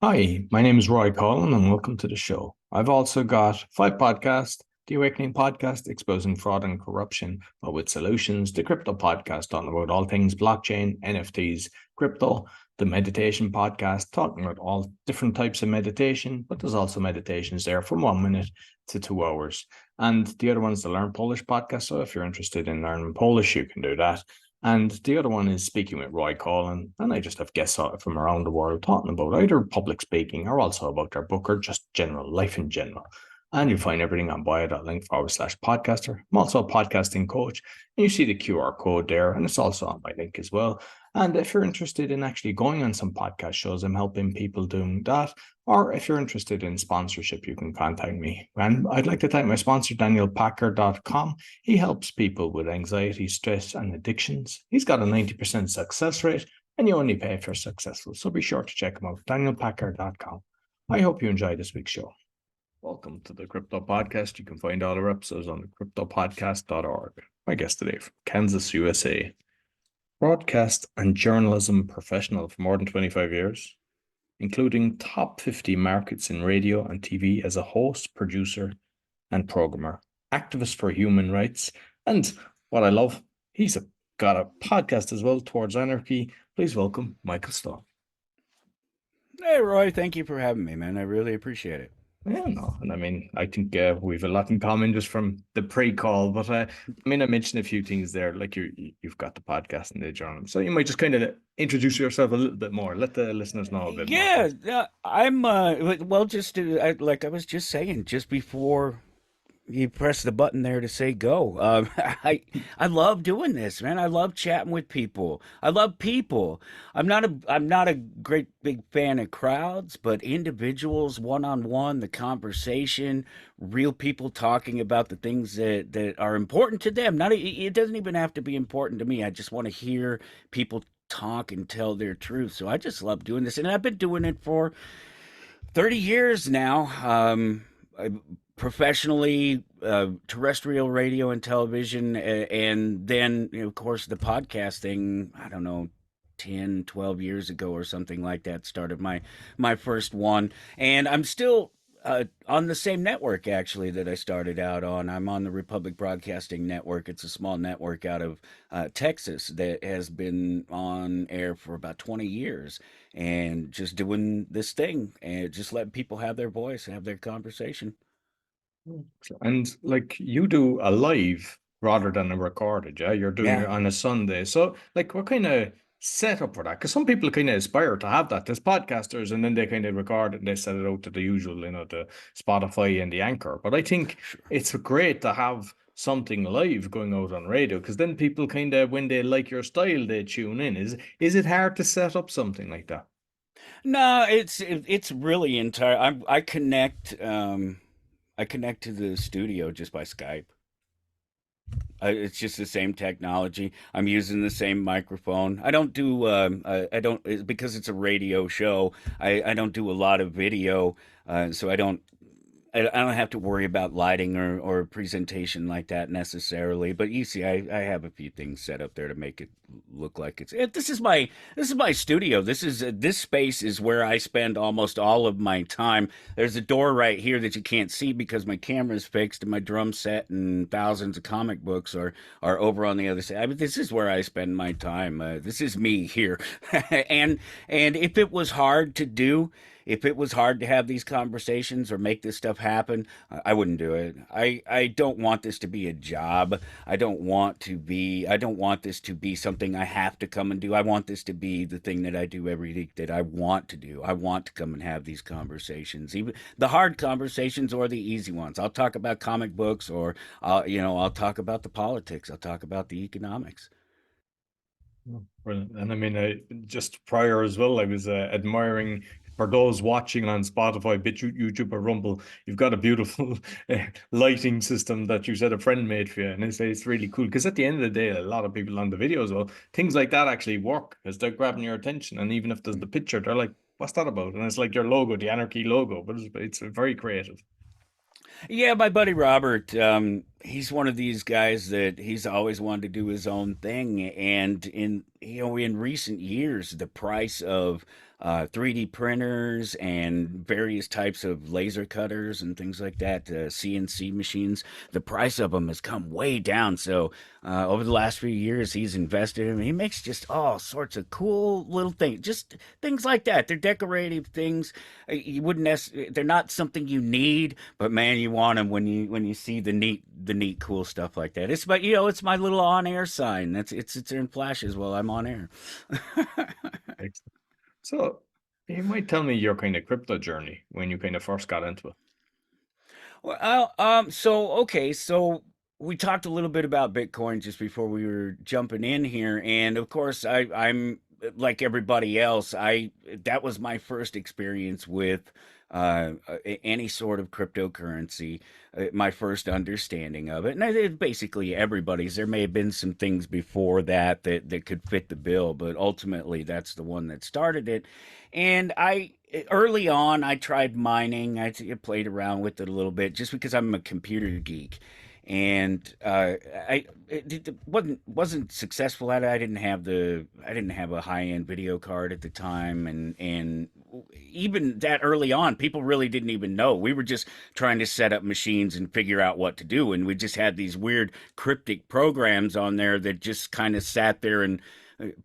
Hi, my name is Roy Collin, and welcome to the show. I've also got five podcasts: the Awakening Podcast, exposing fraud and corruption, but with solutions; the Crypto Podcast, talking about all things blockchain, NFTs, crypto; the Meditation Podcast, talking about all different types of meditation, but there's also meditations there from 1 minute to 2 hours. And the other one's the Learn Polish Podcast. So if you're interested in learning Polish, you can do that. And the other one is Speaking with Roy Collin. And I just have guests from around the world talking about either public speaking or also about their book or just general life in general. And you'll find everything on bio.link/podcaster. I'm also a podcasting coach. And you see the QR code there, and it's also on my link as well. And if you're interested in actually going on some podcast shows, I'm helping people doing that. Or if you're interested in sponsorship, you can contact me. And I'd like to thank my sponsor, DanielPacker.com. He helps people with anxiety, stress, and addictions. He's got a 90% success rate, and you only pay if you're successful. So be sure to check him out, DanielPacker.com. I hope you enjoy this week's show. Welcome to the Crypto Podcast. You can find all our episodes on the cryptopodcast.org. My guest today from Kansas, USA. Broadcast and journalism professional for more than 25 years, including top 50 markets in radio and TV as a host, producer, and programmer, activist for human rights. And what I love, he's got a podcast as well, Towards Anarchy. Please welcome Michael Stahl. Hey, Roy, thank you for having me, man. I really appreciate it. Yeah, no, and I mean, I think we've a lot in common just from the pre-call. But I mentioned a few things there, like you've got the podcast and the journal, so you might just kind of introduce yourself a little bit more, let the listeners know a bit more. Yeah, I'm well, just like I was just saying, just before you press the button there to say go. I love doing this, man. I love chatting with people. I love people. I'm not a great big fan of crowds, but individuals, one on one, the conversation, real people talking about the things that are important to them. Not it doesn't even have to be important to me. I just want to hear people talk and tell their truth. So I just love doing this, and I've been doing it for 30 years now. I, professionally, terrestrial radio and television, and then, of course, the podcasting, I don't know, 10, 12 years ago or something like that, started my first one. And I'm still on the same network, actually, that I started out on. I'm on the Republic Broadcasting Network. It's a small network out of Texas that has been on air for about 20 years and just doing this thing and just letting people have their voice, have their conversation. And like you do a live rather than a recorded, yeah? You're doing it Yeah. on a Sunday. So like what kind of setup for that? Because some people kind of aspire to have that. There's podcasters and then they kind of record it and they set it out to the usual, the Spotify and the Anchor. But I think it's great to have something live going out on radio because then people kind of, when they like your style, they tune in. Is it hard to set up something like that? No, it's really entire. I connect to the studio just by Skype. It's just the same technology. I'm using the same microphone. I don't do I don't because it's a radio show. I don't do a lot of video, so I don't have to worry about lighting or presentation like that necessarily. But you see, I have a few things set up there to make it look like this is my studio. This space is where I spend almost all of my time. There's a door right here that you can't see because my camera's fixed and my drum set and thousands of comic books are over on the other side. I mean, this is where I spend my time. This is me here, and if it was hard to do, if it was hard to have these conversations or make this stuff happen, I wouldn't do it. I don't want this to be a job. I don't want this to be something I have to come and do. I want this to be the thing that I do every week that I want to do. I want to come and have these conversations, even the hard conversations or the easy ones. I'll talk about comic books or I'll talk about the politics. I'll talk about the economics. Brilliant. And I mean, just prior as well, I was admiring for those watching on Spotify, BitChute, YouTube, or Rumble. You've got a beautiful lighting system that you said a friend made for you, and it's really cool because at the end of the day, a lot of people on the videos, well, things like that actually work because they're grabbing your attention, and even if there's the picture, they're like, "What's that about?" And it's like your logo, the Anarchy logo, but it's very creative. Yeah, my buddy Robert, he's one of these guys that he's always wanted to do his own thing, and in recent years the price of 3D printers and various types of laser cutters and things like that, CNC machines, the price of them has come way down. So over the last few years, he's invested in. He makes just all sorts of cool little things, just things like that. They're decorative things. You wouldn't they're not something you need, but man, you want them when you see the neat cool stuff like that. It's, but it's my little on air sign. It's in flashes while I'm on air. Excellent. So you might tell me your kind of crypto journey when you kind of first got into it. Well, so okay, so we talked a little bit about Bitcoin just before we were jumping in here, and of course, I'm like everybody else. I That was my first experience with any sort of cryptocurrency, my first understanding of it, and basically everybody's. There may have been some things before that could fit the bill, but ultimately, that's the one that started it, and I. Early on, I tried mining. Played around with it a little bit just because I'm a computer geek, and it wasn't successful at it. I didn't have a high end video card at the time, and even that early on, people really didn't even know. We were just trying to set up machines and figure out what to do, and we just had these weird cryptic programs on there that just kind of sat there and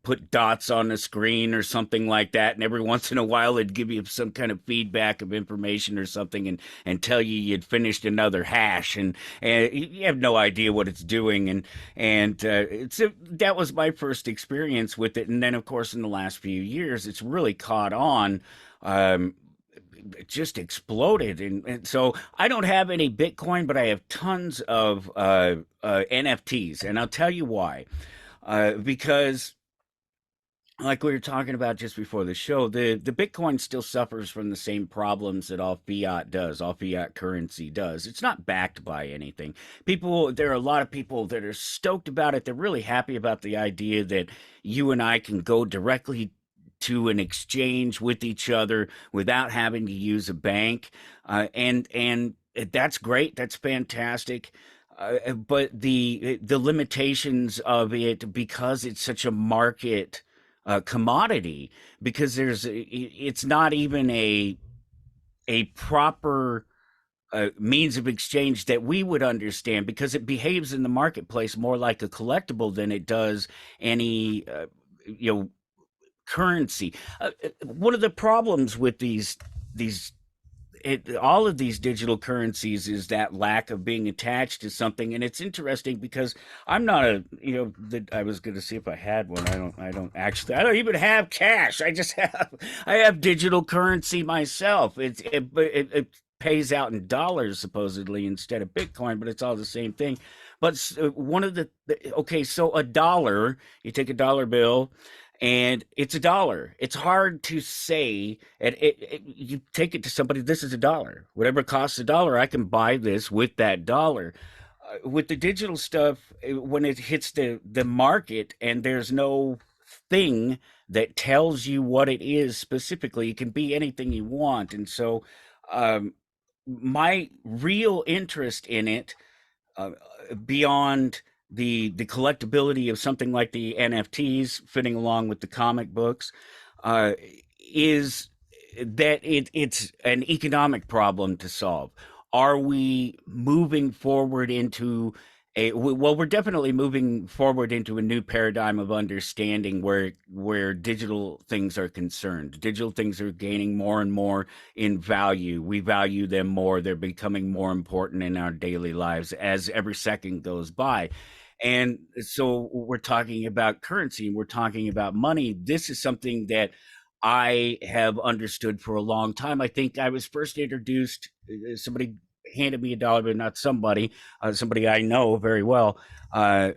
put dots on the screen or something like that, and every once in a while it'd give you some kind of feedback of information or something, and tell you you'd finished another hash, and you have no idea what it's doing, and that was my first experience with it. And then of course in the last few years it's really caught on. It just exploded, and so I don't have any Bitcoin, but I have tons of NFTs, and I'll tell you why. Because like we were talking about just before the show, the Bitcoin still suffers from the same problems that all fiat does, all fiat currency does. It's not backed by anything. There are a lot of people that are stoked about it. They're really happy about the idea that you and I can go directly to an exchange with each other without having to use a bank, and that's great. That's fantastic. But the limitations of it, because it's such a market commodity, because it's not even a proper means of exchange that we would understand, because it behaves in the marketplace more like a collectible than it does any you know currency. One of the problems with these all of these digital currencies is that lack of being attached to something. And it's interesting because I'm not I was going to see if I had one. I don't even have cash. I have digital currency myself. It pays out in dollars supposedly instead of Bitcoin, but it's all the same thing. But one of okay, so a dollar, you take a dollar bill, and it's a dollar. It's hard to say, and you take it to somebody. This is a dollar. Whatever costs a dollar, I can buy this with that dollar. With the digital stuff, when it hits the market, and there's no thing that tells you what it is specifically, it can be anything you want. And so, um, my real interest in it, uh, beyond the collectability of something like the NFTs fitting along with the comic books, uh, is that it's an economic problem to solve. Are we moving forward into well, we're definitely moving forward into a new paradigm of understanding where digital things are concerned. Digital things are gaining more and more in value. We value them more. They're becoming more important in our daily lives as every second goes by. And so we're talking about currency, and we're talking about money. This is something that I have understood for a long time. I think I was first introduced, somebody handed me a dollar, but not somebody, somebody I know very well, uh,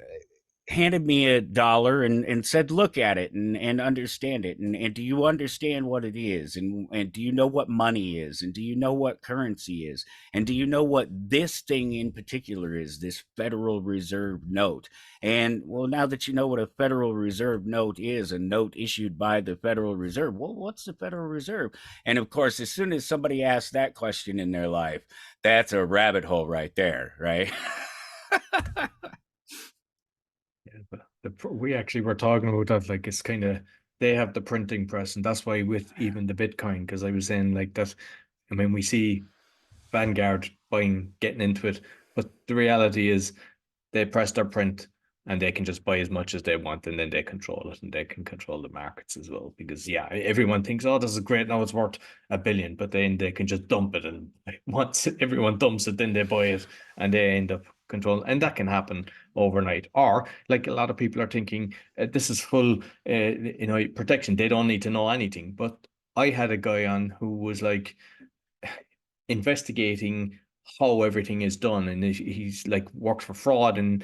handed me a dollar and said, look at it and understand it. And do you understand what it is? And do you know what money is? And do you know what currency is? And do you know what this thing in particular is, this Federal Reserve note? And well, now that you know what a Federal Reserve note is, a note issued by the Federal Reserve, well, what's the Federal Reserve? And of course, as soon as somebody asks that question in their life, that's a rabbit hole right there, right? Yeah, but we actually were talking about that. Like, it's kind of, they have the printing press, and that's why with even the Bitcoin, because I was saying like that. I mean, we see Vanguard getting into it, but the reality is they press their print and they can just buy as much as they want, and then they control it, and they can control the markets as well. Because yeah, everyone thinks, oh, this is great, now it's worth 1 billion, but then they can just dump it, and once everyone dumps it, then they buy it, and they end up controlling, and that can happen overnight. Or like a lot of people are thinking, this is full, protection. They don't need to know anything. But I had a guy on who was like investigating how everything is done, and he's like worked for fraud and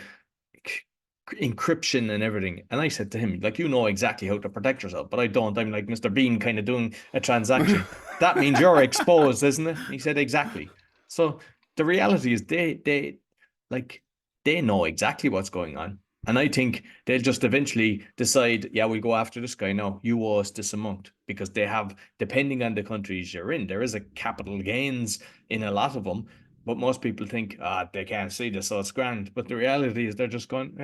encryption and everything. And I said to him, like, you know exactly how to protect yourself, but I don't. I'm like Mr. Bean kind of doing a transaction. That means you're exposed, isn't it? And he said, exactly. So the reality is like they know exactly what's going on. And I think they'll just eventually decide, yeah, we'll go after this guy now. You owe us this amount, because they have, depending on the countries you're in, there is a capital gains in a lot of them. But most people think, they can't see this, so it's grand. But the reality is they're just going,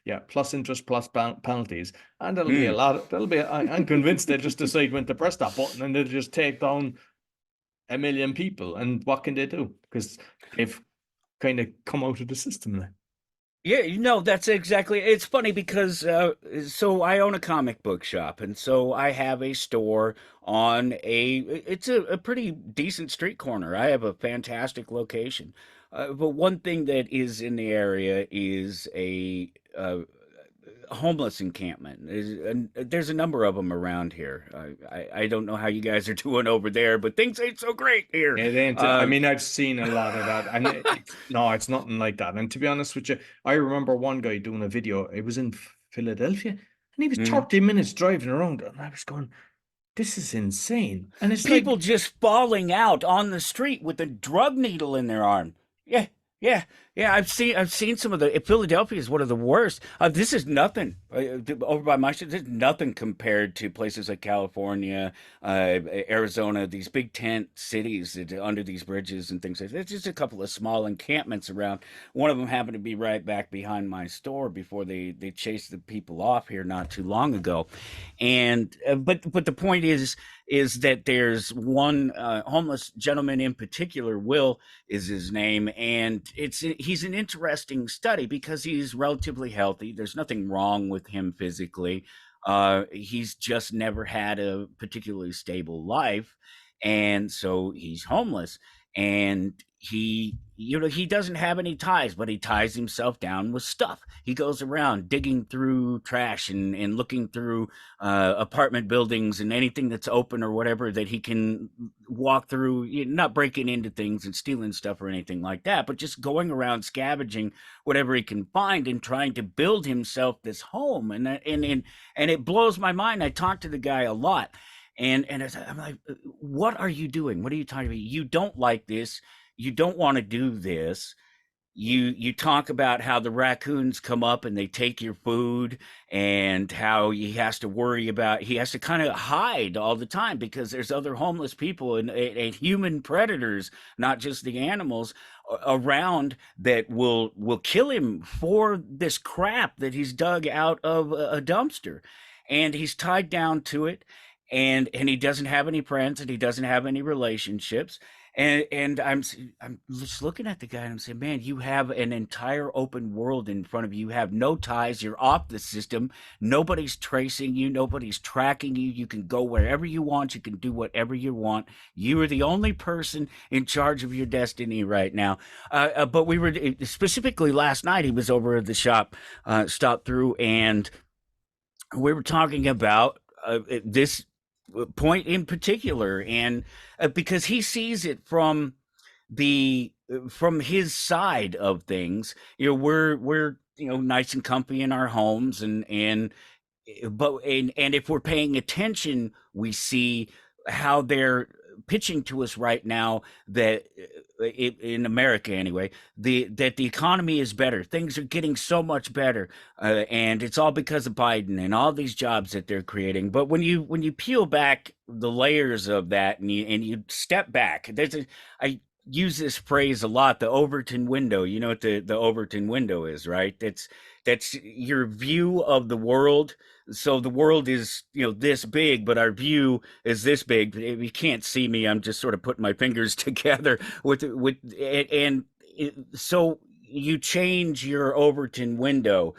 yeah, plus interest, plus penalties. And there'll be a Hmm. lot, I'm convinced they'll just decide when to press that button, and they'll just take down 1 million people. And what can they do? Because they've kind of come out of the system now. Yeah, that's exactly. It's funny because so I own a comic book shop, and so I have a store on it's a pretty decent street corner. I have a fantastic location. But one thing that is in the area is a homeless encampment. There's a number of them around here. I don't know how you guys are doing over there, but things ain't so great here. It ain't. I Uh, mean, I've seen a lot of that, and no, it's nothing like that. And to be honest with you, I remember one guy doing a video. It was in Philadelphia, and he was mhm. 30 minutes driving around, and I was going, "This is insane." And it's People like, just falling out on the street with a drug needle in their arm. Yeah, yeah, yeah. I've seen some of the. Philadelphia is one of the worst. This is nothing over by my shit. This is nothing compared to places like California, Arizona. These big tent cities under these bridges and things like that. There's just a couple of small encampments around. One of them happened to be right back behind my store before they chased the people off here not too long ago. And but the point is that there's one homeless gentleman in particular, Will is his name, and he's an interesting study because he's relatively healthy. There's nothing wrong with him physically. He's just never had a particularly stable life, and so he's homeless. And he doesn't have any ties, but he ties himself down with stuff. He goes around digging through trash and looking through apartment buildings and anything that's open or whatever that he can walk through, not breaking into things and stealing stuff or anything like that, but just going around scavenging whatever he can find and trying to build himself this home. And it blows my mind. I talk to the guy a lot. And I'm like, what are you doing? What are you talking about? You don't like this. You don't want to do this. You talk about how the raccoons come up and they take your food, and how he has to kind of hide all the time because there's other homeless people and human predators, not just the animals, around that will kill him for this crap that he's dug out of a dumpster. And he's tied down to it, and he doesn't have any friends, and he doesn't have any relationships. And I'm just looking at the guy and I'm saying, man, you have an entire open world in front of you. You have no ties. You're off the system. Nobody's tracing you. Nobody's tracking you. You can go wherever you want. You can do whatever you want. You are the only person in charge of your destiny right now. But we were specifically last night. He was over at the shop, stopped through, and we were talking about this point in particular, and because he sees it from his side of things. We're nice and comfy in our homes, and if we're paying attention, we see how they're pitching to us right now that in America anyway, that the economy is better. Things are getting so much better, and it's all because of Biden and all these jobs that they're creating. But when you peel back the layers of that, and you step back, I use this phrase a lot, the Overton window. You know what the Overton window is, right? That's your view of the world. So the world is, this big, but our view is this big. If you can't see me, I'm just sort of putting my fingers together with so you change your Overton window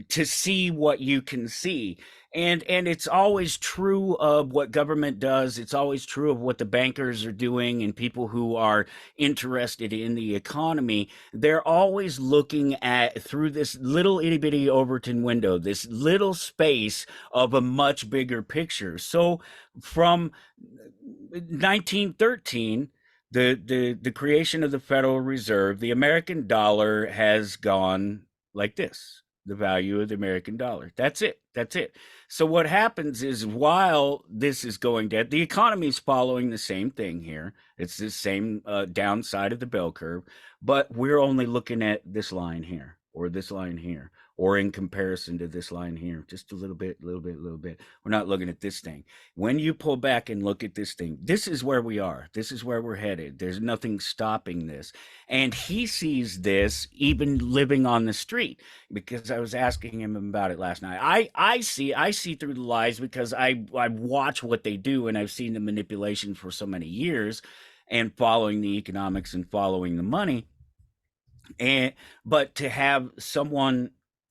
to see what you can see. And it's always true of what government does. It's always true of what the bankers are doing and people who are interested in the economy. They're always looking at through this little itty bitty Overton window, this little space of a much bigger picture. So from 1913, the creation of the Federal Reserve, the American dollar has gone like this. The value of the American dollar. That's it. That's it. So what happens is while this is going dead, the economy is following the same thing here. It's the same downside of the bell curve, but we're only looking at this line here or this line here or in comparison to this line here, just a little bit, little bit, little bit. We're not looking at this thing. When you pull back and look at this thing, this is where we are. This is where we're headed. There's nothing stopping this. And he sees this even living on the street, because I was asking him about it last night. I see through the lies because I watch what they do, and I've seen the manipulation for so many years and following the economics and following the money. And but to have someone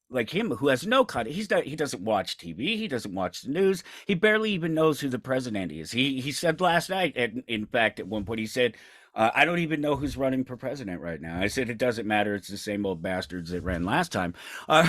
like him who has no content, he doesn't watch TV, he doesn't watch the news, he barely even knows who the president is. He said last night, in fact, at one point he said, I don't even know who's running for president right now. I said, it doesn't matter. It's the same old bastards that ran last time. Uh,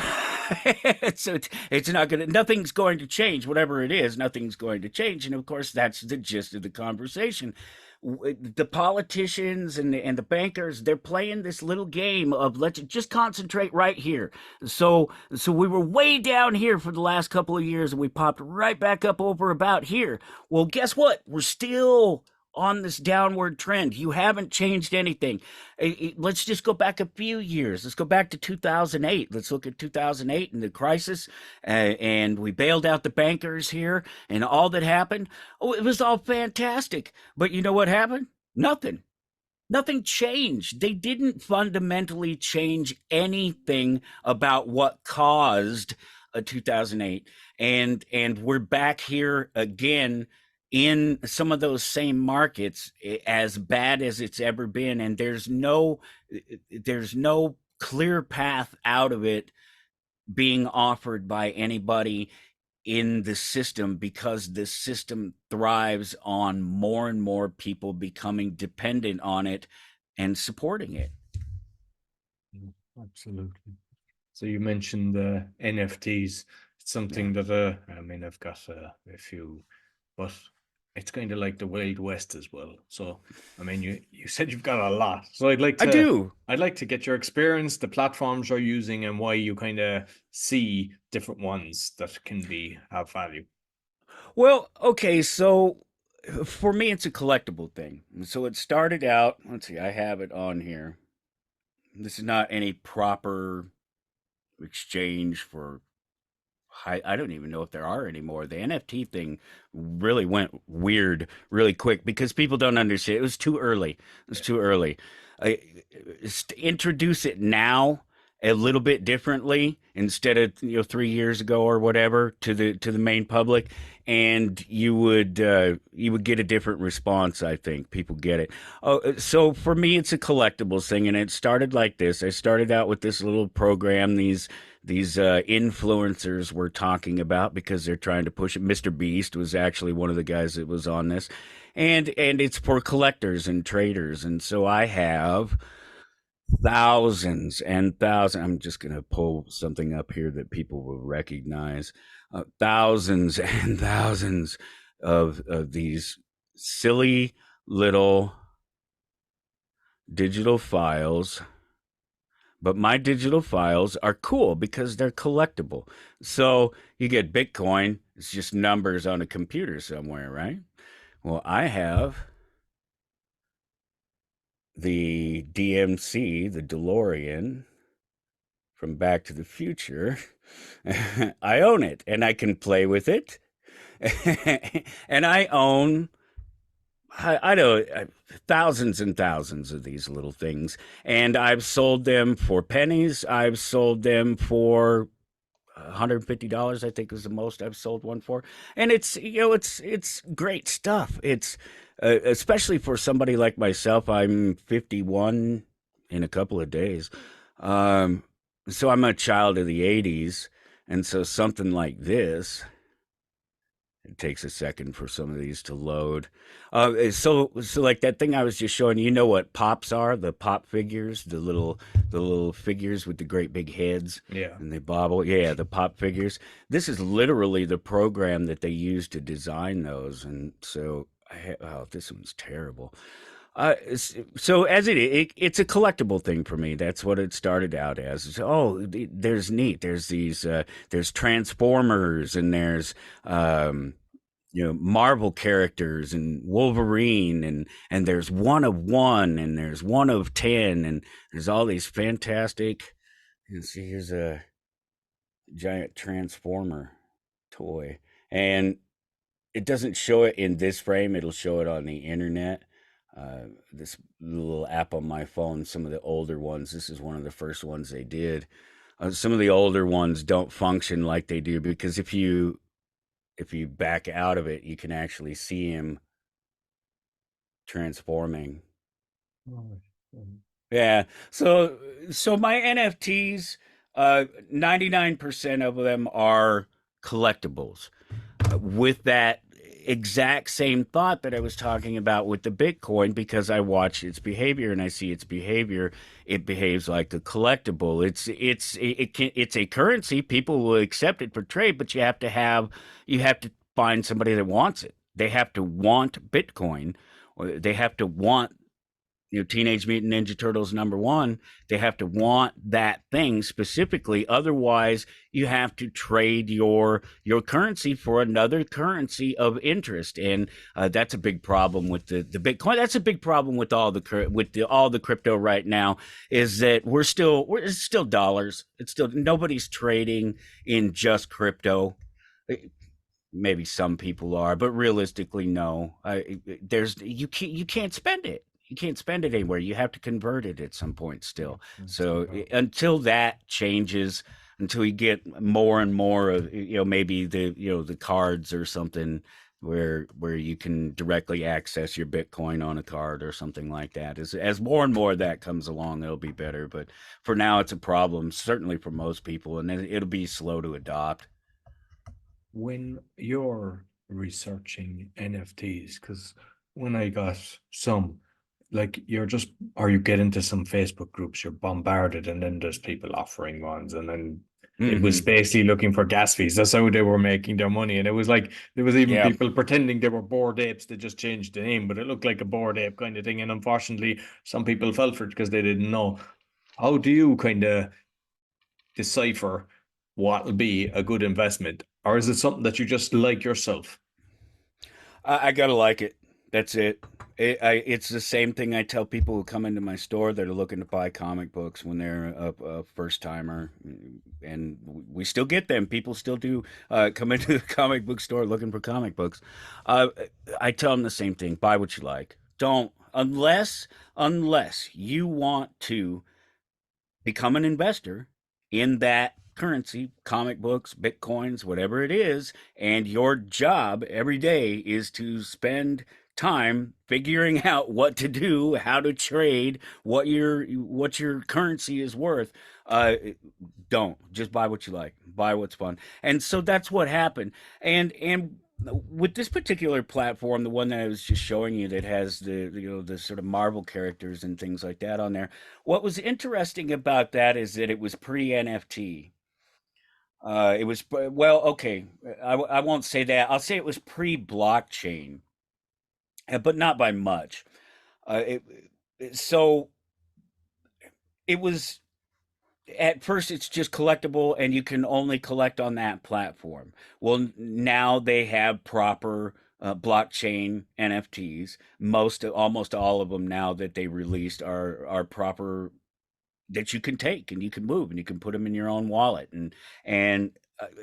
so it's not going to, nothing's going to change. Whatever it is, nothing's going to change. And of course, that's the gist of the conversation. The politicians and the bankers, they're playing this little game of let's just concentrate right here. So we were way down here for the last couple of years and we popped right back up over about here. Well, guess what? We're still on this downward trend. You haven't changed anything. Let's just go back a few years. Let's go back to 2008. Let's look at 2008 and the crisis. And we bailed out the bankers here and all that happened. Oh, it was all fantastic. But you know what happened? Nothing. Nothing changed. They didn't fundamentally change anything about what caused 2008. And we're back here again in some of those same markets, as bad as it's ever been, and there's no clear path out of it being offered by anybody in the system, because the system thrives on more and more people becoming dependent on it and supporting it. Absolutely. So you mentioned the NFTs. It's something that I mean, I've got a few, but it's kind of like the Wild West as well. So I mean, you said you've got a lot. So I do. I'd like to get your experience, the platforms you're using, and why you kind of see different ones that can have value. Well, okay, so for me, it's a collectible thing. So it started out, let's see, I have it on here. This is not any proper exchange for I don't even know if there are anymore. The NFT thing really went weird really quick because people don't understand. It was too early. It was too early. I, introduce it now a little bit differently instead of 3 years ago or whatever to the main public, and you would get a different response. I think people get it. Oh, so for me, it's a collectibles thing, and it started like this. I started out with this little program. These influencers were talking about because they're trying to push it. Mr. Beast was actually one of the guys that was on this, and it's for collectors and traders. And so I have thousands and thousands. I'm just going to pull something up here that people will recognize. Thousands and thousands of these silly little digital files, but my digital files are cool because they're collectible. So you get Bitcoin, it's just numbers on a computer somewhere, right? Well, I have the DMC, the DeLorean from Back to the Future. I own it and I can play with it. And I own I know thousands and thousands of these little things, and I've sold them for pennies. I've sold them for $150. I think is the most I've sold one for, and it's great stuff. It's especially for somebody like myself. I'm 51 in a couple of days, um, so I'm a child of the '80s, and so something like this, it takes a second for some of these to load. So like that thing I was just showing you, you know what pops are? The pop figures, the little figures with the great big heads Yeah. and they bobble. Yeah, the pop figures. This is literally the program that they use to design those. And so oh, this one's terrible. So as it's a collectible thing for me. That's what it started out as. Oh, there's neat. There's these. There's Transformers and there's Marvel characters and Wolverine and there's one of one and there's one of 10 and there's all these fantastic. You see, here's a giant Transformer toy, and it doesn't show it in this frame. It'll show it on the internet. This little app on my phone, some of the older ones, this is one of the first ones they did. Some of the older ones don't function like they do because if you back out of it, you can actually see him transforming. Right. Mhm. Yeah. So my NFTs, 99% of them are collectibles. With that exact same thought that I was talking about with the Bitcoin, because I watch its behavior and I see its behavior, it behaves like a collectible. It's a currency. People will accept it for trade, but you have to find somebody that wants it. They have to want Bitcoin, or they have to want Teenage Mutant Ninja Turtles #1, they have to want that thing specifically. Otherwise, you have to trade your currency for another currency of interest, and that's a big problem with the Bitcoin. That's a big problem with all the crypto right now. Is that it's still dollars. It's still nobody's trading in just crypto. Maybe some people are, but realistically, no. There's you can't spend it. You can't spend it anywhere. You have to convert it at some point still. That's the So problem. until that changes, until you get more and more of maybe the cards or something where you can directly access your Bitcoin on a card or something like that. As more and more of that comes along, it'll be better. But for now, it's a problem, certainly for most people, and it'll be slow to adopt. When you're researching NFTs, because when I got some, like you're just, or you get into some Facebook groups, you're bombarded, and then there's people offering ones, and then it was Hmm. basically looking for gas fees. That's how they were making their money. And it was like there was even Yeah. people pretending they were bored apes. They just changed the name, but it looked like a bored ape kind of thing. And unfortunately, some people fell for it because they didn't know. How do you kind of decipher what will be a good investment? Or is it something that you just like yourself? I gotta like it. That's it. It's the same thing I tell people who come into my store that are looking to buy comic books when they're a first timer, and we still get them. People still do come into the comic book store looking for comic books. Uh, I tell them the same thing: buy what you like. Don't unless you want to become an investor in that currency, comic books, bitcoins, whatever it is, and your job every day is to spend time figuring out what to do, how to trade, what your currency is worth. Uh, don't just buy what you like, buy what's fun, and so that's what happened. And with this particular platform, the one that I was just showing you that has the sort of Marvel characters and things like that on there, what was interesting about that is that it was pre NFT. It was well, okay. I won't say that. I'll say it was pre blockchain, but not by much. So it was at first it's just collectible and you can only collect on that platform. Well, now they have proper blockchain NFTs. Almost all of them now that they released are proper, that you can take and you can move and you can put them in your own wallet, and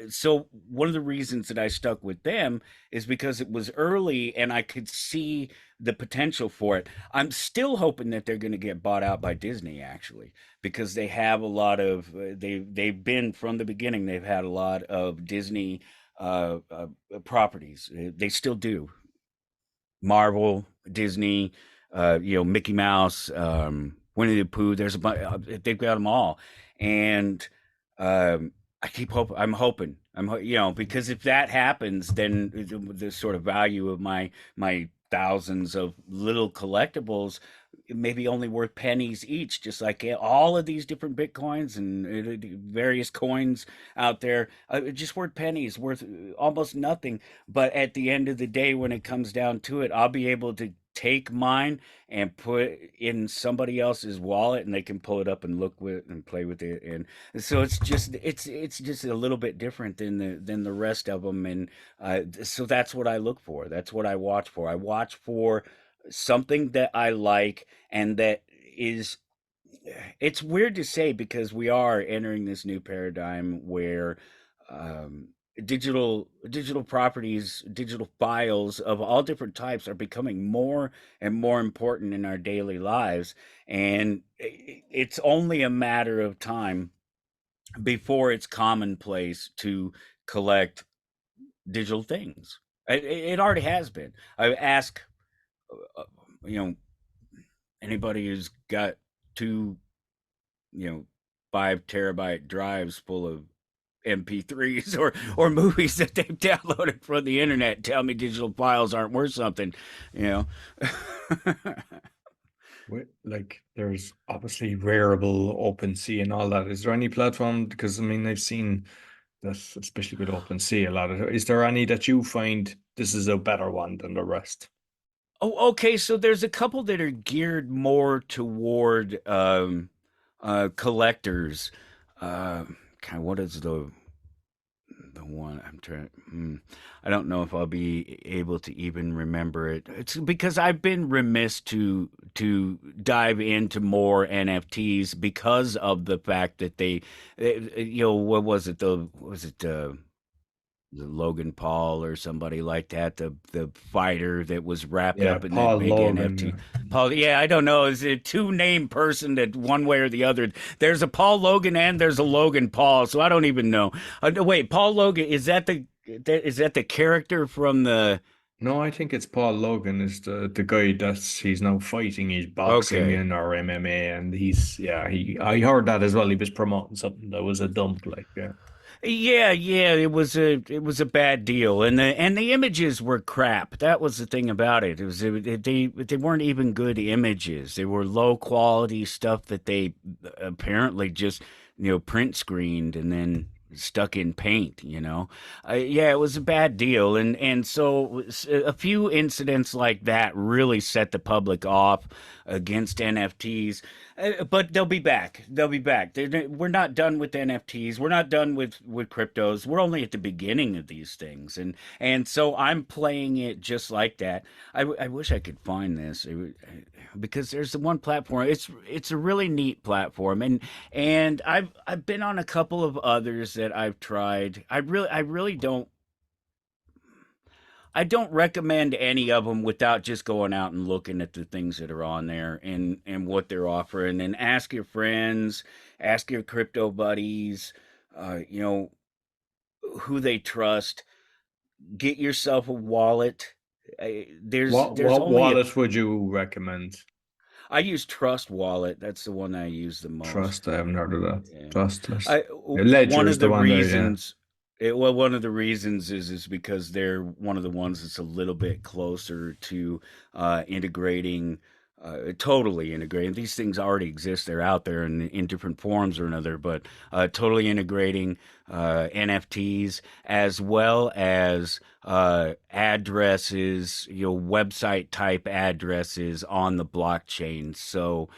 so one of the reasons that I stuck with them is because it was early and I could see the potential for it. I'm still hoping that they're going to get bought out by Disney actually, because they have a lot of they've been from the beginning. They've had a lot of Disney properties. They still do. Marvel, Disney, Mickey Mouse, Winnie the Pooh. There's a bunch. They've got them all, and I keep hoping. I'm hoping. Because if that happens, then the sort of value of my thousands of little collectibles may be only worth pennies each, just like all of these different bitcoins and various coins out there, just worth pennies, worth almost nothing. But at the end of the day, when it comes down to it, I'll be able to take mine and put in somebody else's wallet, and they can pull it up and look with and play with it. And so it's just a little bit different than the rest of them. And so that's what I look for. That's what I watch for. I watch for something that I like and that is, it's weird to say because we are entering this new paradigm where um, digital properties, digital files of all different types are becoming more and more important in our daily lives, and it's only a matter of time before it's commonplace to collect digital things. It already has been. I ask, uh, you know, anybody who's got two, you know, 5 terabyte drives full of MP3s or movies that they've downloaded from the internet, tell me digital files aren't worth something, you know. Like there's obviously Rarible, OpenSea, and all that. Is there any platform? Because I mean, I've seen that, especially with OpenSea, a lot of. Is there any that you find this is a better one than the rest? Oh, okay. So there's a couple that are geared more toward collectors. Kind of what is the one I'm trying? I don't know if I'll be able to even remember it. It's because I've been remiss to dive into more NFTs because of the fact that what was it? Was it the Logan Paul or somebody like that, the fighter that was wrapped Yeah, up in that Paul big NFT. Logan. Paul, yeah, I don't know. Is it a two name person that one way or the other? There's a Paul Logan and there's a Logan Paul, so I don't even know. Wait, Paul Logan, is that the character from the? No, I think it's Paul Logan is the guy that's he's now fighting. He's boxing Okay. in or MMA, and he's yeah. He I heard that as well. He was promoting something that was a dump, like yeah. Yeah, yeah, it was a bad deal, and the images were crap. That was the thing about it. They weren't even good images. They were low quality stuff that they apparently just print screened and then stuck in paint. Yeah, it was a bad deal, and so a few incidents like that really set the public off against NFTs. But they'll be back. They'll be back. We're not done with NFTs. We're not done with cryptos. We're only at the beginning of these things, and so I'm playing it just like that. I wish I could find this because there's the one platform. It's a really neat platform, and I've been on a couple of others that I've tried. I really don't recommend any of them without just going out and looking at the things that are on there and what they're offering, and ask your friends, ask your crypto buddies, you know, who they trust. Get yourself a wallet. There's What only a wallet would you recommend? I use Trust Wallet. That's the one I use the most. Trust. I haven't heard of that. Yeah. Trustless. One Ledger is of the the one there. Yeah. reasons, well, one of the reasons is because they're one of the ones that's a little bit closer to integrating, totally integrating. These things already exist; they're out there in different forms or another, but totally integrating NFTs as well as addresses, website type addresses on the blockchain, so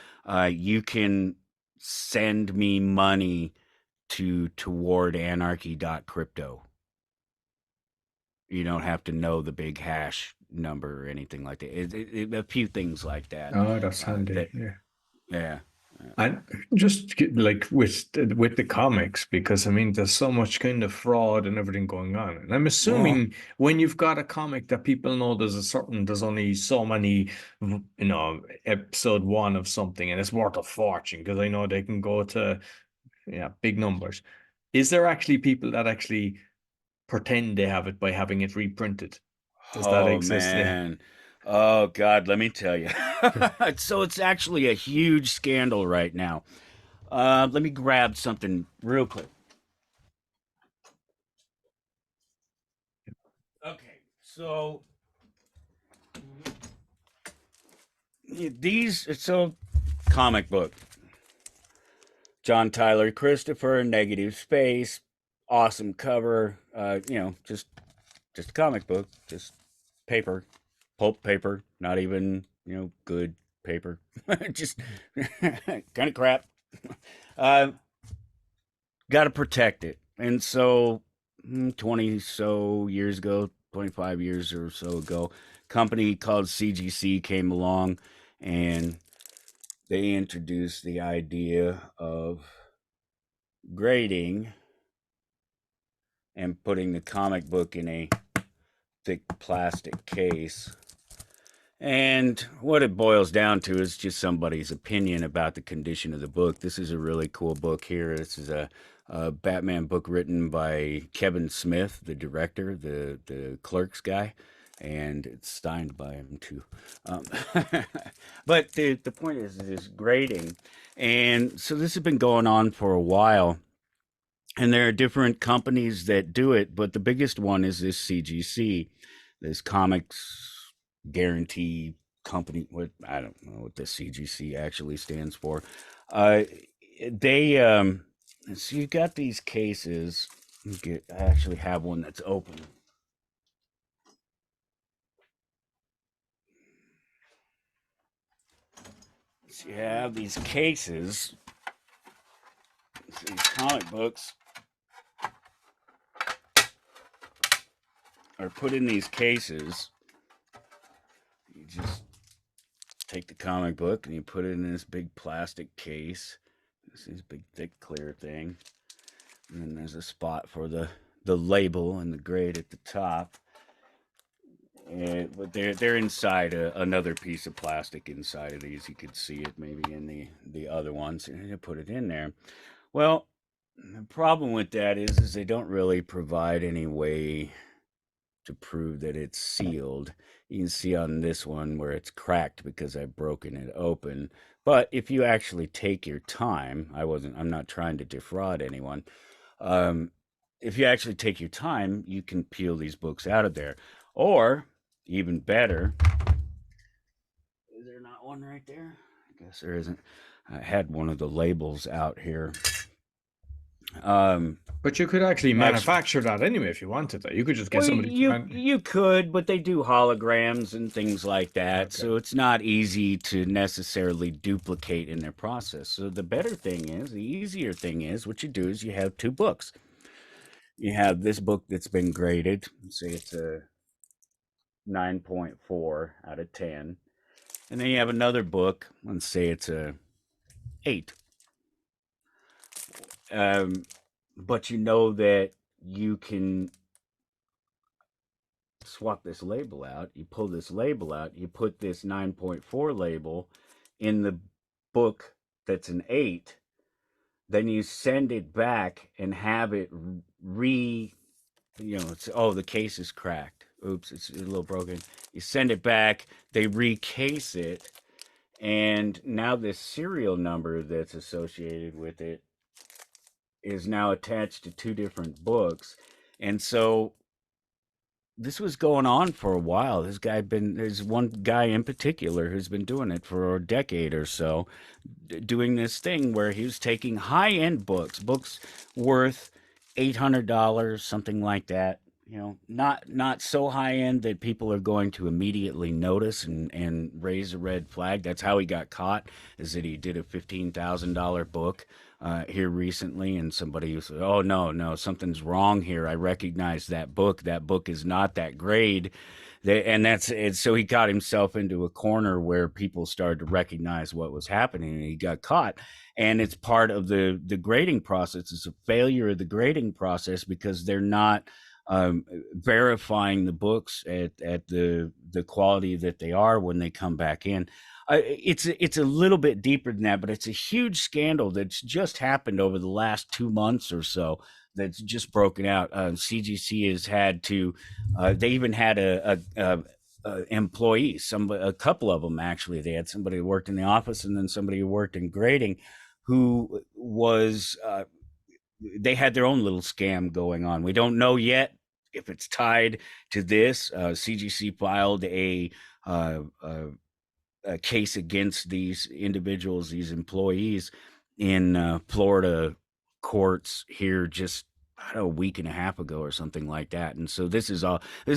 you can send me money to toward anarchy.crypto. You don't have to know the big hash number or anything like that. A few things like that. Oh, that's handy. That Yeah. yeah. And just like with the comics, because I mean, there's so much kind of fraud and everything going on. And I'm Well, assuming when you've got a comic that people know there's only so many, episode one of something, and it's worth a fortune because I know they can go to, yeah, big numbers. Is there actually people that actually pretend they have it by having it reprinted? Does that oh exist? Yeah. man. Oh God, let me tell you. So it's actually a huge scandal right now. Let me grab something real quick. Okay, so so comic book. John Tyler Christopher, Negative Space, awesome cover. Just a comic book, just paper, pulp paper, not even good paper, just kind of crap. Uh, Got to protect it, and so 20 so years ago, 25 years or so ago, company called CGC came along, and they introduced the idea of grading and putting the comic book in a thick plastic case. And what it boils down to is just somebody's opinion about the condition of the book. This is a really cool book here. This is a Batman book written by Kevin Smith, the director, the Clerks guy, and it's signed by him too. Um, but the point is grading, and so this has been going on for a while. And there are different companies that do it, but the biggest one is this CGC, this Comics Guarantee Company. What I don't know what the CGC actually stands for. Uh, they so you got these cases. I actually have one that's open. So you have these cases, these comic books are put in these cases. You just take the comic book and you put it in this big plastic case. This is big, thick, clear thing. And then there's a spot for the label and the grade at the top. But they're inside another piece of plastic inside of these. You could see it maybe in the other ones. And you put it in there. Well, the problem with that is they don't really provide any way to prove that it's sealed. You can see on this one where it's cracked because I've broken it open. But if you actually take your time, I'm not trying to defraud anyone. Um, if you actually take your time, you can peel these books out of there. Or, even better, is there not one right there? I guess there isn't. I had one of the labels out here. Um, But you could actually actually, manufacture that anyway if you wanted that. You could just get Well, somebody to you could, but they do holograms and things like that, Okay. so it's not easy to necessarily duplicate in their process. So the easier thing is, what you do is you have two books. You have this book that's been graded, say it's a 9.4 out of 10, and then you have another book, let's say it's a 8. Um, but you know that you can swap this label out, you pull this label out, you put this 9.4 label in the book that's an 8, then you send it back and have it the case is cracked. Oops, it's a little broken. You send it back, they recase it, and now this serial number that's associated with it is now attached to two different books. And so this was going on for a while. There's one guy in particular who's been doing it for a decade or so, doing this thing where he was taking high end books worth $800, something like that. Not so high end that people are going to immediately notice and raise a red flag. That's how he got caught, is that he did a $15,000 book here recently, and somebody said, "Oh no, no, something's wrong here. I recognize that book. That book is not that grade And that's it. So he got himself into a corner where people started to recognize what was happening, and he got caught. And it's part of the grading process. It's a failure of the grading process because they're not verifying the books at the quality that they are when they come back in. It's a little bit deeper than that, but it's a huge scandal that's just happened over the last 2 months or so. That's just broken out. CGC has had to. They even had a employee, a couple of them actually. They had somebody who worked in the office and then somebody who worked in grading, who was they had their own little scam going on. We don't know yet if it's tied to this. CGC filed a case against these individuals, these employees, in Florida courts here just I don't know, a week and a half ago or something like that. And so this is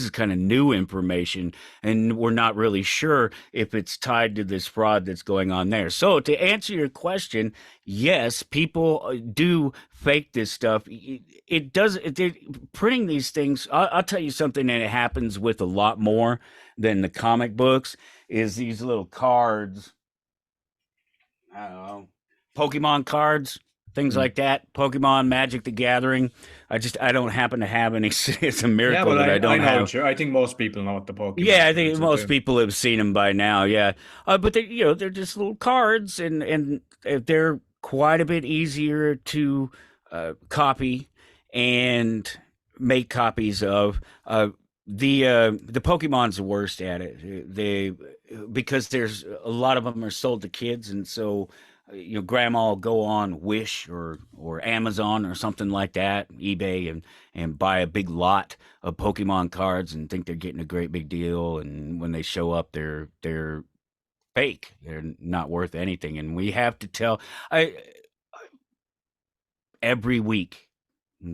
kind of new information, and we're not really sure if it's tied to this fraud that's going on there. So to answer your question, yes, people do fake this stuff. It does. Printing these things. I'll tell you something that happens with a lot more than the comic books is these little cards. I don't know, Pokemon cards, things Mm. like that. Pokemon, Magic the Gathering. I don't happen to have any. It's a Yeah, miracle but that I I don't know have. what you're. I think most people know what the Yeah, Pokemon I think cards are most too. people have seen them by now. Yeah, but they're just little cards, and they're quite a bit easier to copy and make copies of. The Pokemon's the worst at it. They because there's a lot of them are sold to kids, and so grandma will go on Wish or Amazon or something like that, eBay, and buy a big lot of Pokemon cards and think they're getting a great big deal, and when they show up, they're fake. They're not worth anything, and we have to tell. I every week,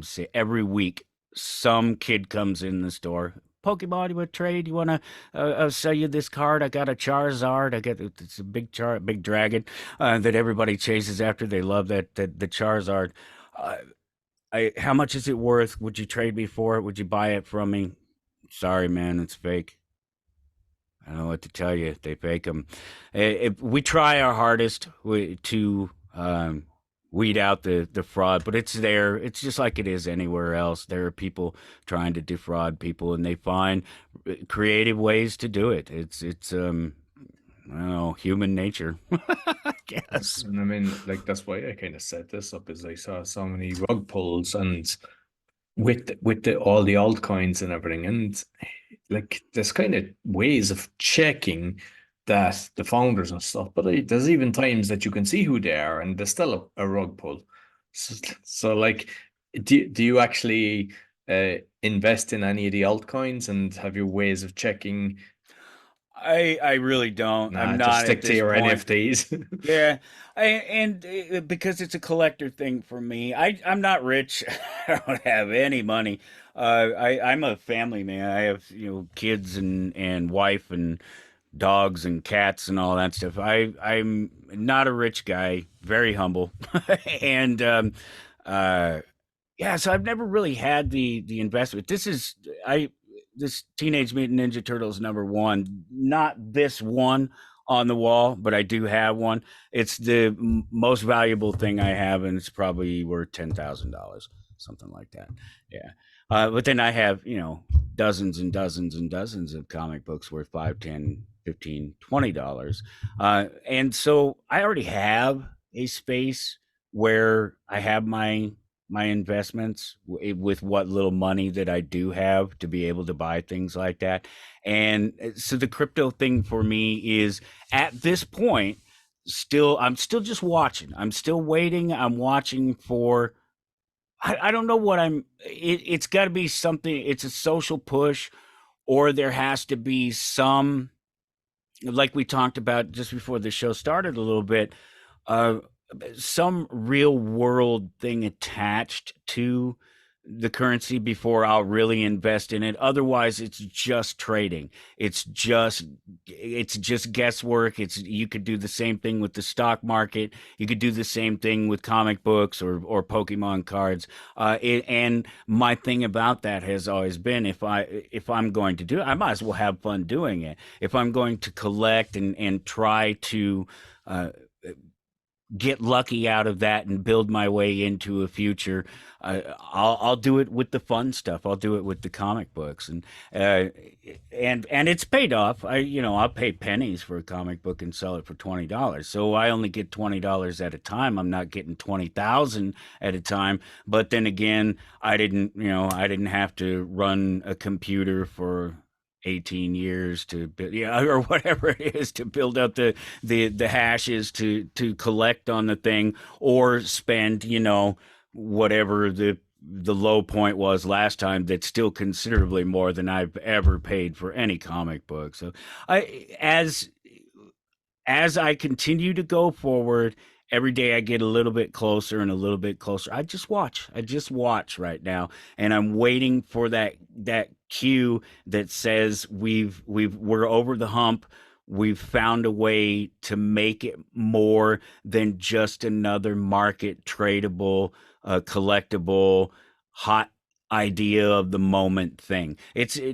say every week, some kid comes in the store. Pokemon, you want to trade? You want to sell you this card? I got a Charizard. I got it's a big dragon that everybody chases after. They love that the Charizard. Uh, how much is it worth? Would you trade me for it? Would you buy it from me? Sorry, man, it's fake. I don't know what to tell you. They fake them. We try our hardest to weed out the fraud, but it's there. It's just like it is anywhere else. There are people trying to defraud people, and they find creative ways to do it. It's I don't know, human nature, I guess. And I mean, like that's why I kind of set this up is I saw so many rug pulls and with the all the altcoins and everything, and like there's kind of ways of checking that the founders and stuff, but there's even times that you can see who they are and there's still a rug pull. So like, do you actually invest in any of the altcoins and have your ways of checking? I really don't. Nah, I'm just not at stick to this your point. NFTs. Yeah, and because it's a collector thing for me, I'm not rich. I don't have any money. I'm a family man. I have kids and wife and dogs and cats and all that stuff. I'm not a rich guy. Very humble, and uh, yeah. So I've never really had the investment. I this Teenage Mutant Ninja Turtles #1, not this one on the wall, but I do have one. It's the most valuable thing I have, and it's probably worth $10,000, something like that. Yeah. But then I have, dozens and dozens and dozens of comic books worth 5, 10, 15, $20. And so I already have a space where I have my investments with what little money that I do have to be able to buy things like that. And so the crypto thing for me is at this point I'm still just watching. I'm still waiting. I'm watching for I don't know what it's got to be something. It's a social push, or there has to be some, like we talked about just before the show started a little bit, uh, some real world thing attached to the currency before I'll really invest in it. Otherwise, it's just trading. It's just it's just guesswork. It's you could do the same thing with the stock market. You could do the same thing with comic books or Pokemon cards. And my thing about that has always been if I'm going to do it, I might as well have fun doing it. If I'm going to collect and try to uh, get lucky out of that and build my way into a future. I'll do it with the fun stuff. I'll do it with the comic books, uh, and it's paid off. I'll pay pennies for a comic book and sell it for $20. So I only get $20 at a time. I'm not getting 20,000 at a time. But then again, I didn't have to run a computer for 18 years to yeah, or whatever it is to build up the hashes to collect on the thing, or spend whatever the low point was last time, that's still considerably more than I've ever paid for any comic book. So I as I continue to go forward, every day I get a little bit closer and a little bit closer. I just watch. I just watch right now, and I'm waiting for that cue that says we're over the hump. We've found a way to make it more than just another market tradable, collectible, hot idea of the moment thing.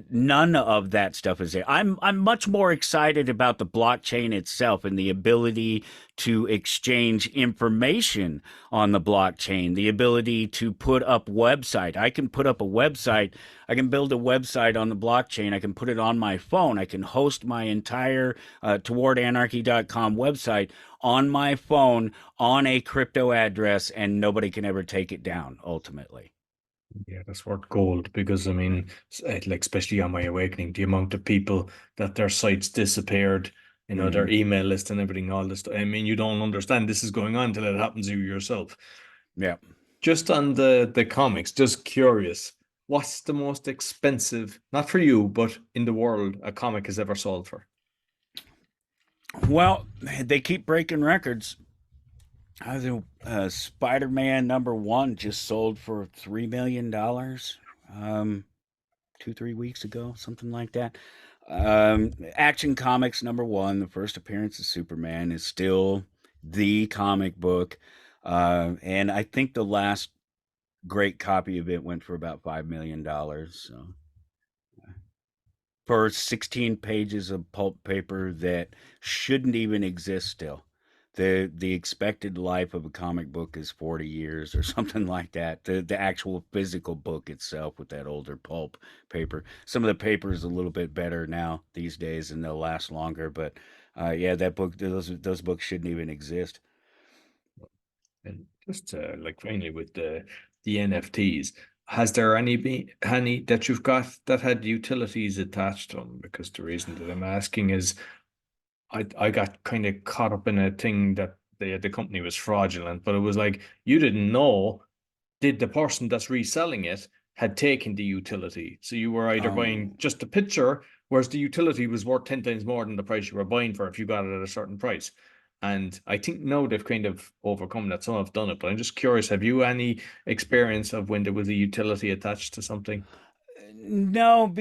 None of that stuff is there. I'm much more excited about the blockchain itself and the ability to exchange information on the blockchain, the ability to put up website. I can put up a website. I can build a website on the blockchain. I can put it on my phone. I can host my entire towardanarchy.com website on my phone on a crypto address, and nobody can ever take it down ultimately. Yeah, that's worth gold because I mean, like especially on my awakening, the amount of people that their sites disappeared, their Mm-hmm. email list and everything, all this. I mean, you don't understand this is going on until it happens to you yourself. Yeah. Just on the comics, just curious, what's the most expensive, not for you, but in the world, a comic has ever sold for? Well, they keep breaking records. I think Spider-Man #1 just sold for $3 million, 2 3 weeks ago, something like that. Action Comics #1, the first appearance of Superman, is still the comic book, and I think the last great copy of it went for about $5 million. So for 16 pages of pulp paper that shouldn't even exist still. The expected life of a comic book is 40 years or something like that. The actual physical book itself with that older pulp paper. Some of the paper is a little bit better now these days and they'll last longer, but yeah, that book those books shouldn't even exist. And just like finally with the NFTs, has there any been any that you've got that had utilities attached to them? Because the reason that I'm asking is I got kind of caught up in a thing that the company was fraudulent, but it was like you didn't know, did the person that's reselling it had taken the utility. So you were either buying Oh. just a picture, whereas the utility was worth 10 times more than the price you were buying for if you got it at a certain price. And I think now they've kind of overcome that. Some have done it, but I'm just curious, have you any experience of when there was a utility attached to something? No,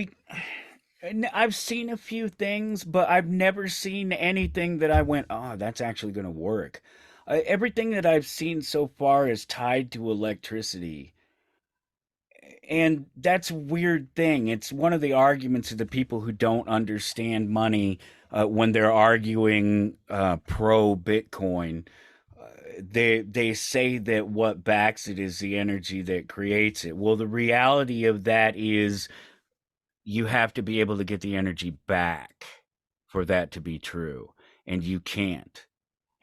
I've seen a few things, but I've never seen anything that I went, oh, that's actually going to work. Everything that I've seen so far is tied to electricity. And that's a weird thing. It's one of the arguments of the people who don't understand money when they're arguing pro Bitcoin. They say that what backs it is the energy that creates it. Well, the reality of that is you have to be able to get the energy back for that to be true, and you can't.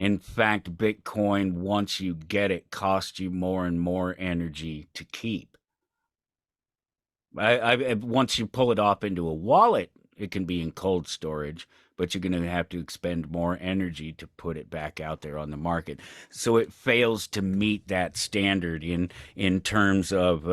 In fact, Bitcoin, once you get it, costs you more and more energy to keep. Once you pull it off into a wallet, it can be in cold storage, but you're going to have to expend more energy to put it back out there on the market. So it fails to meet that standard in terms of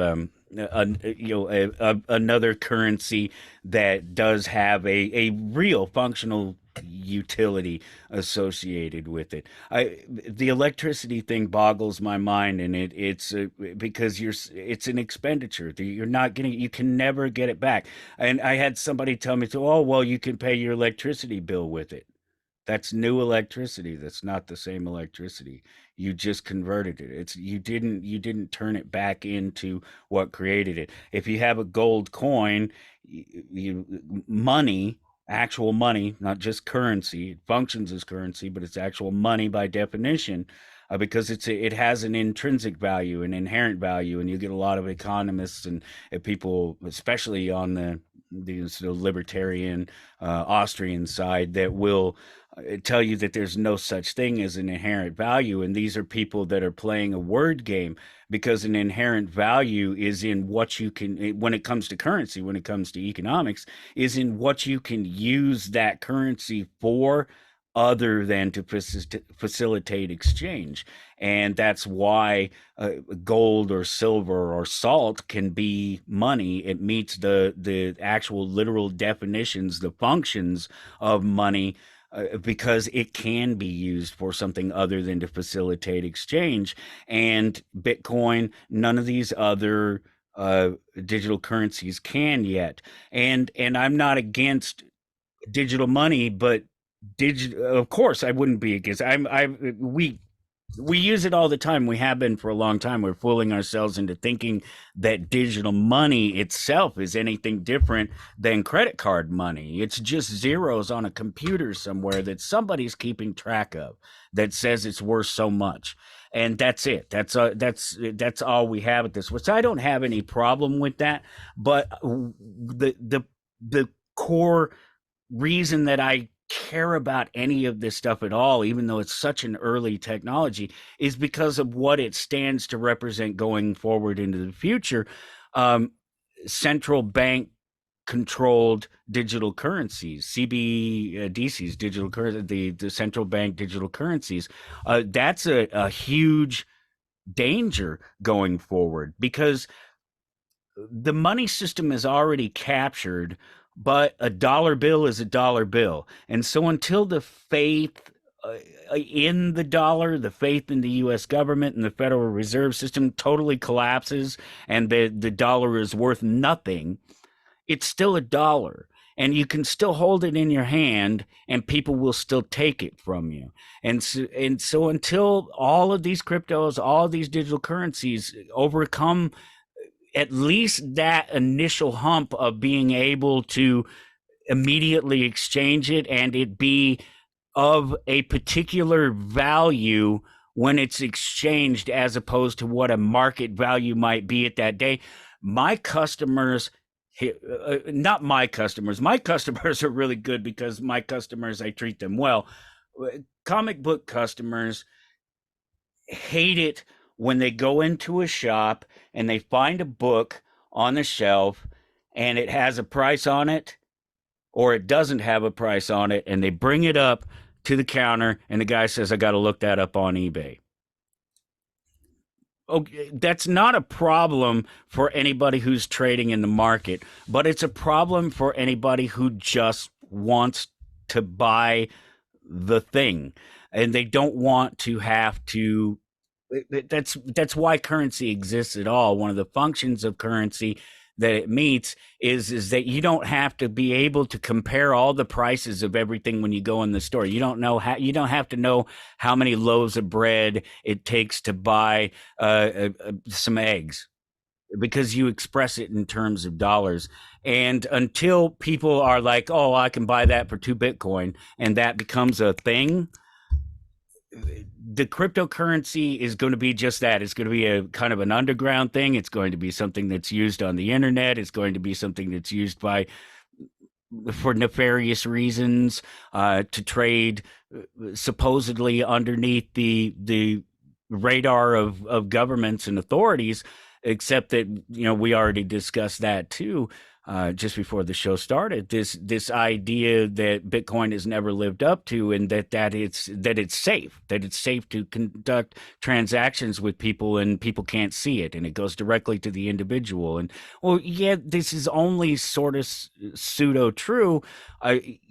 another currency that does have a real functional utility associated with it. The electricity thing boggles my mind, and it's because it's an expenditure. You're not getting, you can never get it back. And I had somebody tell me, "Oh, well, you can pay your electricity bill with it." That's new electricity. That's not the same electricity. You just converted it. It's you didn't turn it back into what created it. If you have a gold coin, money, actual money, not just currency. It functions as currency, but it's actual money by definition, because it has an intrinsic value, an inherent value, and you get a lot of economists and people, especially on the sort of libertarian Austrian side, that will tell you that there's no such thing as an inherent value. And these are people that are playing a word game, because an inherent value is in what you can, when it comes to currency, when it comes to economics, is in what you can use that currency for, other than to facilitate exchange. And that's why gold or silver or salt can be money. It meets the actual literal definitions, the functions of money, because it can be used for something other than to facilitate exchange. And Bitcoin, none of these other uh, digital currencies can yet. And I'm not against digital money, but digital, of course, I wouldn't be against. We use it all the time. We have been for a long time. We're fooling ourselves into thinking that digital money itself is anything different than credit card money. It's just zeros on a computer somewhere that somebody's keeping track of, that says it's worth so much. And that's it. That's all we have at this. Which I don't have any problem with that. But the core reason that I care about any of this stuff at all, even though it's such an early technology, is because of what it stands to represent going forward into the future. Um, Central bank controlled digital currencies, CBDCs, digital currency, the central bank digital currencies. That's a huge danger going forward, because the money system is already captured, but a dollar bill is a dollar bill. And so until the faith in the dollar, the faith in the US government and the Federal Reserve System totally collapses, and the dollar is worth nothing, it's still a dollar. And you can still hold it in your hand, and people will still take it from you. And so until all of these cryptos, all of these digital currencies overcome at least that initial hump of being able to immediately exchange it, and it be of a particular value when it's exchanged, as opposed to what a market value might be at that day. My customers, not my customers are really good, because my customers, I treat them well. Comic book customers hate it when they go into a shop and they find a book on the shelf and it has a price on it, or it doesn't have a price on it, and they bring it up to the counter and the guy says, "I got to look that up on eBay." Okay, that's not a problem for anybody who's trading in the market, but it's a problem for anybody who just wants to buy the thing, and they don't want to have to. That's why currency exists at all. One of the functions of currency that it meets is that you don't have to be able to compare all the prices of everything when you go in the store. You don't have to know how many loaves of bread it takes to buy some eggs, because you express it in terms of dollars. And until people are like, "Oh, I can buy that for 2 Bitcoin," and that becomes a thing, the cryptocurrency is going to be just that. It's going to be a kind of an underground thing. It's going to be something that's used on the internet. It's going to be something that's used by for nefarious reasons, to trade supposedly underneath the radar of governments and authorities. Except that we already discussed that too. just before the show started, this idea that Bitcoin has never lived up to, and that it's safe to conduct transactions with people, and people can't see it, and it goes directly to the individual. And well, yeah, this is only sort of pseudo true.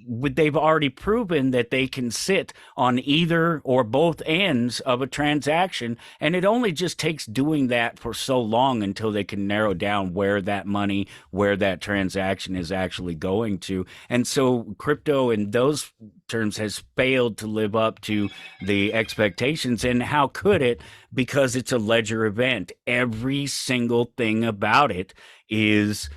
They've already proven that they can sit on either or both ends of a transaction, and it only just takes doing that for so long until they can narrow down where that transaction is actually going to. And so crypto in those terms has failed to live up to the expectations. And how could it? Because it's a ledger event. Every single thing about it is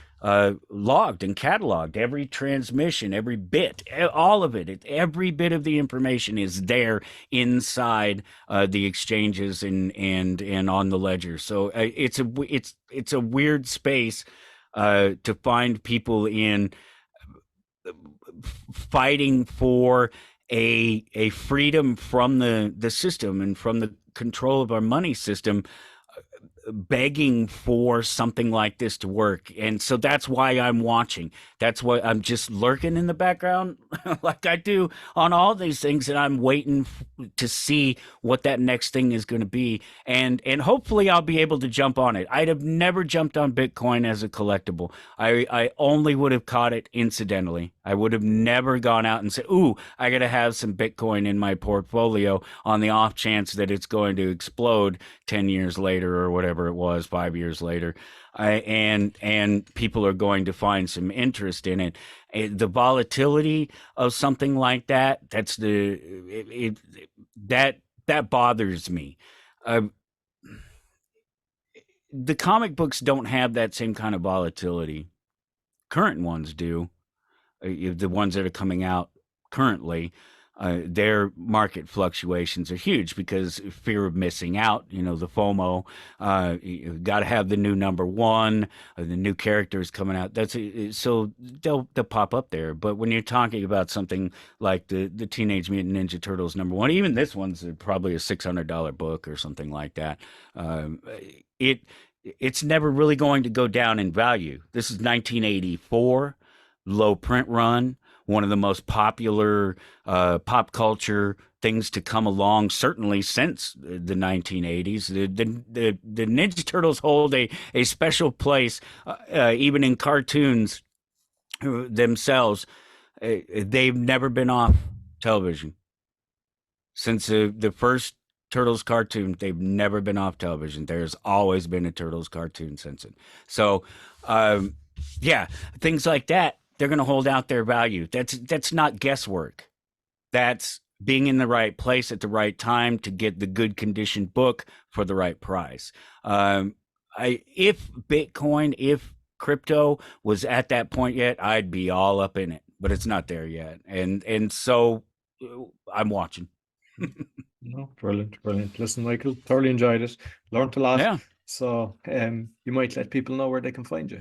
logged and cataloged. Every transmission, every bit, all of it, every bit of the information is there inside the exchanges and on the ledger. So it's a weird space to find people in fighting for a freedom from the system and from the control of our money system, begging for something like this to work. And so that's why I'm watching. That's why I'm just lurking in the background like I do on all these things, and I'm waiting to see what that next thing is going to be. And hopefully I'll be able to jump on it. I'd have never jumped on Bitcoin as a collectible. I only would have caught it incidentally. I would have never gone out and said, ooh, I got to have some Bitcoin in my portfolio on the off chance that it's going to explode 10 years later or whatever it was, 5 years later. And people are going to find some interest in it. The volatility of something like that, that bothers me. The comic books don't have that same kind of volatility. Current ones do. The ones that are coming out currently, their market fluctuations are huge because fear of missing out, the FOMO. You got to have the new number one, the new characters coming out. So they'll pop up there. But when you're talking about something like the Teenage Mutant Ninja Turtles number one, even this one's probably a $600 book or something like that. It's never really going to go down in value. This is 1984. Low print run, one of the most popular pop culture things to come along, certainly since the 1980s. The Ninja Turtles hold a special place, even in cartoons themselves. They've never been off television. Since the first Turtles cartoon, they've never been off television. There's always been a Turtles cartoon since it. So, yeah, things like that, they're going to hold out their value. That's not guesswork. That's being in the right place at the right time to get the good conditioned book for the right price. If Bitcoin, if crypto was at that point yet, I'd be all up in it, but it's not there yet. And so I'm watching. No, brilliant. Listen, Michael, thoroughly enjoyed it. Learned a lot. Yeah. So you might let people know where they can find you.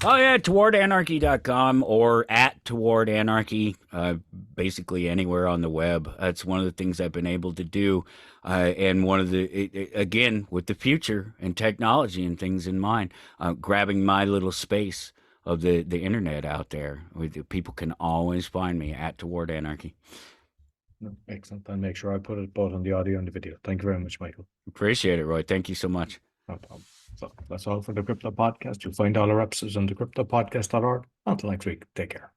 Oh, yeah, towardanarchy.com or at towardanarchy, basically anywhere on the web. That's one of the things I've been able to do. And one of again, with the future and technology and things in mind, grabbing my little space of the internet out there. People can always find me at towardanarchy. No, excellent. I'll make sure I put it both on the audio and the video. Thank you very much, Michael. Appreciate it, Roy. Thank you so much. No problem. So that's all for the Crypto Podcast. You'll find all our episodes on thecryptopodcast.org. Until next week, take care.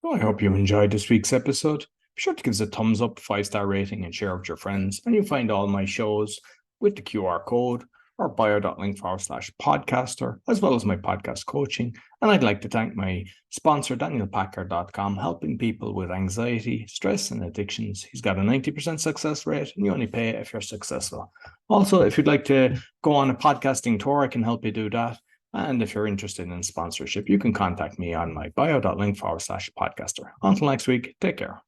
Well, I hope you enjoyed this week's episode. Be sure to give us a thumbs up, 5-star rating, and share with your friends. And you'll find all my shows with the QR code or bio.link/podcaster, as well as my podcast coaching. And I'd like to thank my sponsor, DanielPackard.com, helping people with anxiety, stress, and addictions. He's got a 90% success rate, and you only pay if you're successful. Also, if you'd like to go on a podcasting tour, I can help you do that. And if you're interested in sponsorship, you can contact me on my bio.link/podcaster. Until next week, take care.